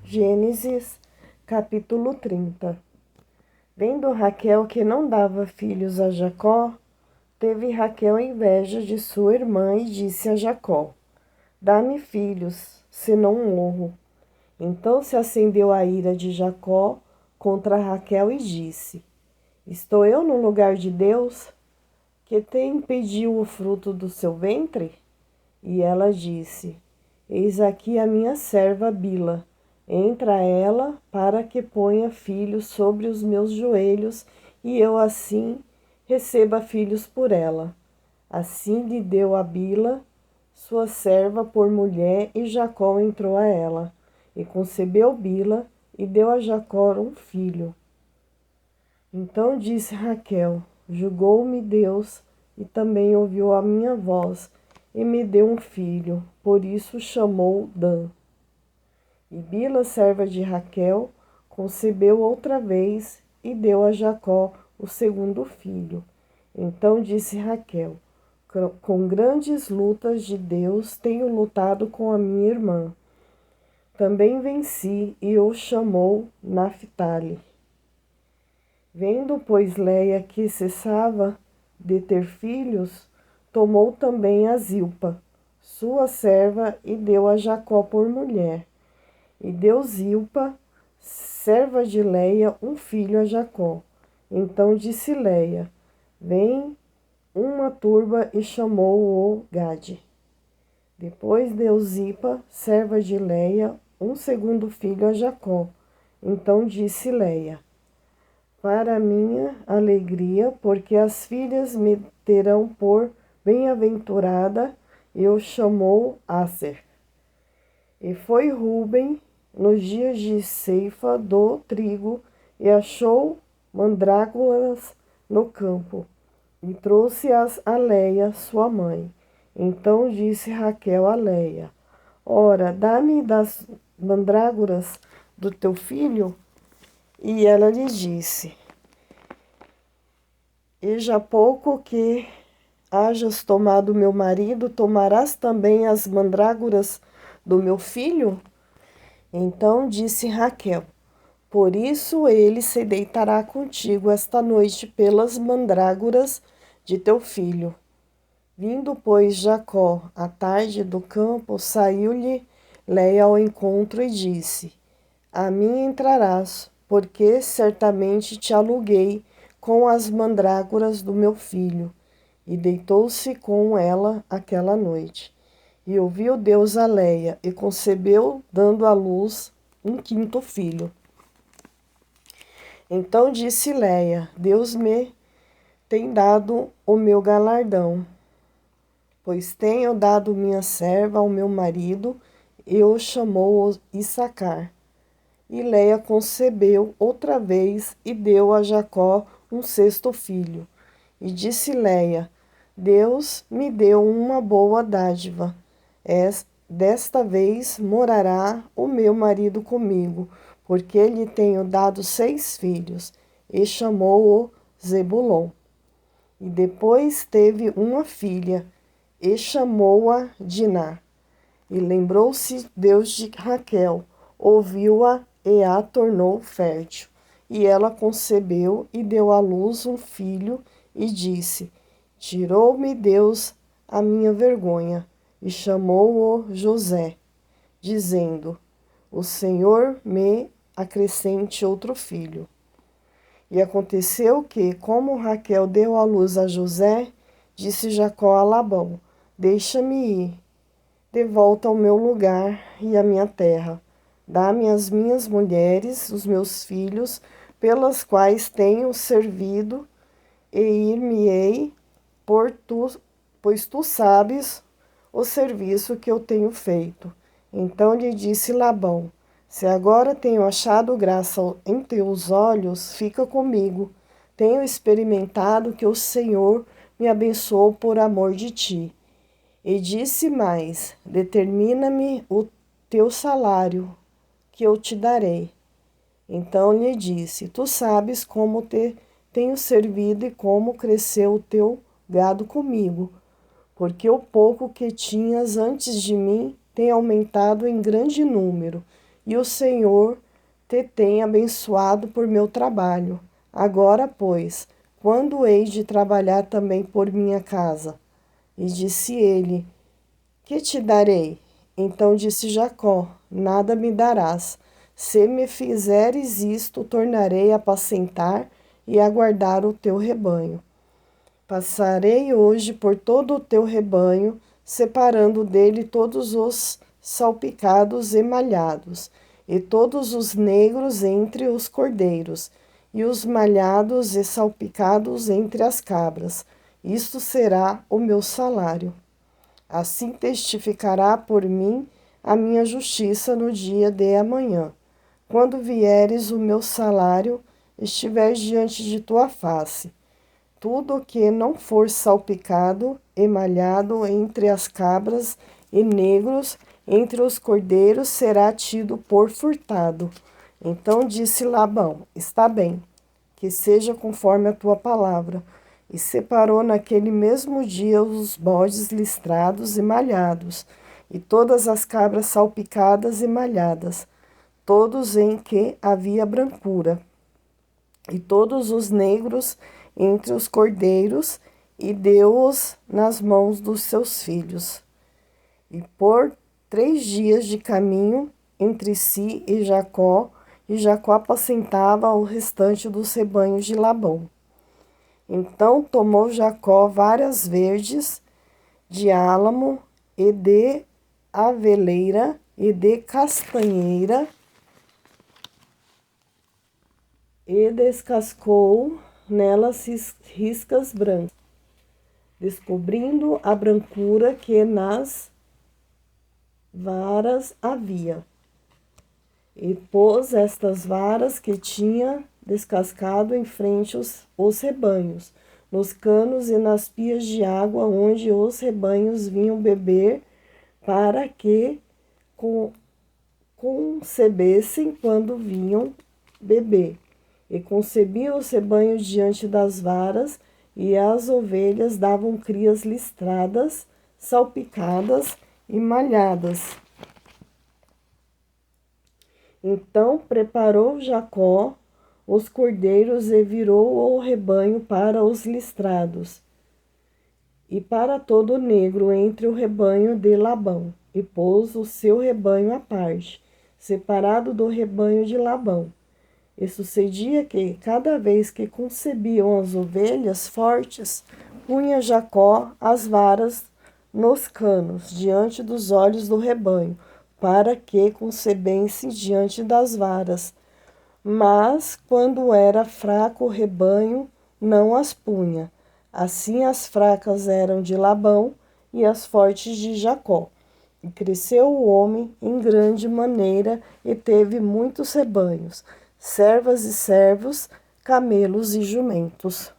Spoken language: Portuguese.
Gênesis, capítulo 30. Vendo Raquel que não dava filhos a Jacó, teve Raquel inveja de sua irmã e disse a Jacó: Dá-me filhos, senão morro. Então se acendeu a ira de Jacó contra Raquel e disse: Estou eu no lugar de Deus, que te impediu o fruto do seu ventre? E ela disse: Eis aqui a minha serva Bila. Entra ela para que ponha filhos sobre os meus joelhos, e eu assim receba filhos por ela. Assim lhe deu a Bila, sua serva, por mulher, e Jacó entrou a ela. E concebeu Bila, e deu a Jacó um filho. Então disse Raquel: Julgou-me Deus, e também ouviu a minha voz, e me deu um filho, por isso chamou Dan. E Bila, serva de Raquel, concebeu outra vez e deu a Jacó o segundo filho. Então disse Raquel: Com grandes lutas de Deus tenho lutado com a minha irmã. Também venci e o chamou Naphtali. Vendo, pois, Léia que cessava de ter filhos, tomou também a Zilpa, sua serva, e deu a Jacó por mulher. E deu Zilpa, serva de Léia, um filho a Jacó. Então disse Léia: Vem uma turba, e chamou-o Gade. Depois deu Zilpa, serva de Léia, um segundo filho a Jacó. Então disse Léia: Para minha alegria, porque as filhas me terão por bem-aventurada, e o chamou Aser. E foi Ruben nos dias de ceifa do trigo, e achou mandrágoras no campo, e trouxe-as a Léia, sua mãe. Então disse Raquel a Léia: Ora, dá-me das mandrágoras do teu filho? E ela lhe disse: E já pouco que hajas tomado meu marido, tomarás também as mandrágoras do meu filho? Então disse Raquel: Por isso ele se deitará contigo esta noite pelas mandrágoras de teu filho. Vindo, pois, Jacó à tarde do campo, saiu-lhe Léia ao encontro e disse: A mim entrarás, porque certamente te aluguei com as mandrágoras do meu filho. E deitou-se com ela aquela noite. E ouviu Deus a Léia, e concebeu, dando à luz um quinto filho. Então disse Léia: Deus me tem dado o meu galardão, pois tenho dado minha serva ao meu marido, e o chamou Issacar. E Léia concebeu outra vez, e deu a Jacó um sexto filho. E disse Léia: Deus me deu uma boa dádiva. Desta vez morará o meu marido comigo, porque lhe tenho dado 6 filhos. E chamou-o Zebulon. E depois teve uma filha, e chamou-a Diná. E lembrou-se Deus de Raquel, ouviu-a e a tornou fértil. E ela concebeu e deu à luz um filho, e disse: Tirou-me Deus a minha vergonha. E chamou-o José, dizendo: O Senhor me acrescente outro filho. E aconteceu que, como Raquel deu à luz a José, disse Jacó a Labão: Deixa-me ir de volta ao meu lugar e à minha terra. Dá-me as minhas mulheres, os meus filhos, pelas quais tenho servido, e ir-me-ei, pois tu sabes o serviço que eu tenho feito. Então lhe disse Labão: Se agora tenho achado graça em teus olhos, fica comigo. Tenho experimentado que o Senhor me abençoou por amor de ti. E disse mais: Determina-me o teu salário, que eu te darei. Então lhe disse: Tu sabes como te tenho servido e como cresceu o teu gado comigo, porque o pouco que tinhas antes de mim tem aumentado em grande número, e o Senhor te tem abençoado por meu trabalho. Agora, pois, quando hei de trabalhar também por minha casa? E disse ele: Que te darei? Então disse Jacó: Nada me darás. Se me fizeres isto, tornarei a apacentar e a guardar o teu rebanho. Passarei hoje por todo o teu rebanho, separando dele todos os salpicados e malhados, e todos os negros entre os cordeiros, e os malhados e salpicados entre as cabras. Isto será o meu salário. Assim testificará por mim a minha justiça no dia de amanhã. Quando vieres o meu salário, estiver diante de tua face. Tudo o que não for salpicado, emalhado entre as cabras e negros entre os cordeiros será tido por furtado. Então disse Labão: Está bem, que seja conforme a tua palavra. E separou naquele mesmo dia os bodes listrados e malhados, e todas as cabras salpicadas e malhadas, todos em que havia brancura, e todos os negros entre os cordeiros, e deu-os nas mãos dos seus filhos. E por 3 dias de caminho entre si e Jacó apacentava o restante dos rebanhos de Labão. Então tomou Jacó varas verdes de álamo e de aveleira e de castanheira e descascou nelas riscas brancas, descobrindo a brancura que nas varas havia. E pôs estas varas que tinha descascado em frente os rebanhos, nos canos e nas pias de água onde os rebanhos vinham beber, para que concebessem quando vinham beber. E concebia os rebanhos diante das varas, e as ovelhas davam crias listradas, salpicadas e malhadas. Então preparou Jacó os cordeiros e virou o rebanho para os listrados, e para todo o negro entre o rebanho de Labão, e pôs o seu rebanho à parte, separado do rebanho de Labão. E sucedia que, cada vez que concebiam as ovelhas fortes, punha Jacó as varas nos canos, diante dos olhos do rebanho, para que concebessem diante das varas. Mas, quando era fraco o rebanho, não as punha. Assim as fracas eram de Labão e as fortes de Jacó. E cresceu o homem em grande maneira e teve muitos rebanhos, servas e servos, camelos e jumentos.